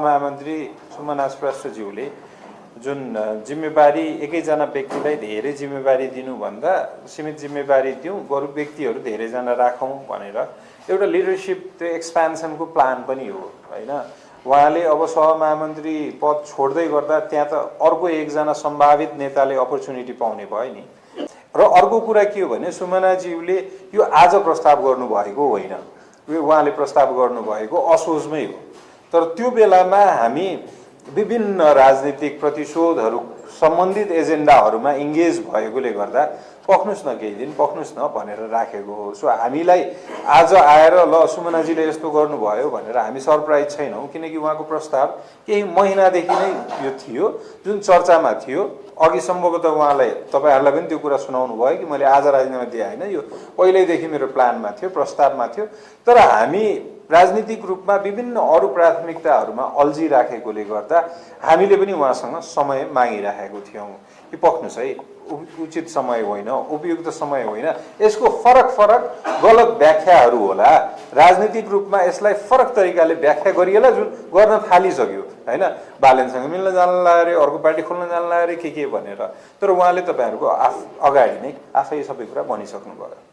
सहमहामन्त्री सुमना श्रेष्ठज्यूले जुन जिम्मेवारी एकैजना व्यक्तिलाई धेरै जिम्मेवारी दिनुभन्दा सीमित जिम्मेवारी दिउँ, बरु व्यक्तिहरू धेरैजना राखौँ भनेर एउटा लिडरसिप त्यो एक्सपेन्सनको प्लान पनि हो हैन। उहाँले अब सहमहामन्त्री पद छोड्दै गर्दा त्यहाँ त अर्को एकजना सम्भावित नेताले अपर्च्युनिटी पाउने भयो नि। र अर्को कुरा के हो भने सुमनाज्यूले यो आज प्रस्ताव गर्नुभएको होइन, यो उहाँले प्रस्ताव गर्नुभएको असोजमै हो। तर त्यो बेलामा हामी विभिन्न राजनीतिक प्रतिशोधहरू सम्बन्धित एजेन्डाहरूमा इङ्गेज भएकोले गर्दा पख्नुस् न केही दिन पख्नुस् न भनेर राखेको हो। सो हामीलाई आज आएर ल सुमनाजीले यस्तो गर्नुभयो भनेर हामी सरप्राइज छैनौँ, किनकि उहाँको प्रस्ताव केही महिनादेखि नै यो थियो जुन चर्चामा थियो। अघि सम्भवतः उहाँलाई तपाईँहरूलाई पनि त्यो कुरा सुनाउनु भयो कि मैले आज राजीनामा दिए होइन, यो पहिल्यैदेखि मेरो प्लानमा थियो, प्रस्तावमा थियो। तर हामी राजनीतिक रूपमा विभिन्न अरू प्राथमिकताहरूमा अल्झिराखेकोले गर्दा हामीले पनि उहाँसँग समय मागिराखेको थियौँ कि पख्नुहोस् है, उचित समय होइन, उपयुक्त समय होइन, यसको फरक फरक गलत व्याख्याहरू होला, राजनीतिक रूपमा यसलाई फरक तरिकाले व्याख्या गरिएला जुन गर्न थालिसक्यो हैन। बालेनसँग मिल्न जान लाग्यो अरे, अर्को पार्टी खोल्न जान लाग्यो अरे के भनेर। तर उहाँले तपाईँहरूको अगाडि नै आफै सबै कुरा भनिसक्नु भयो।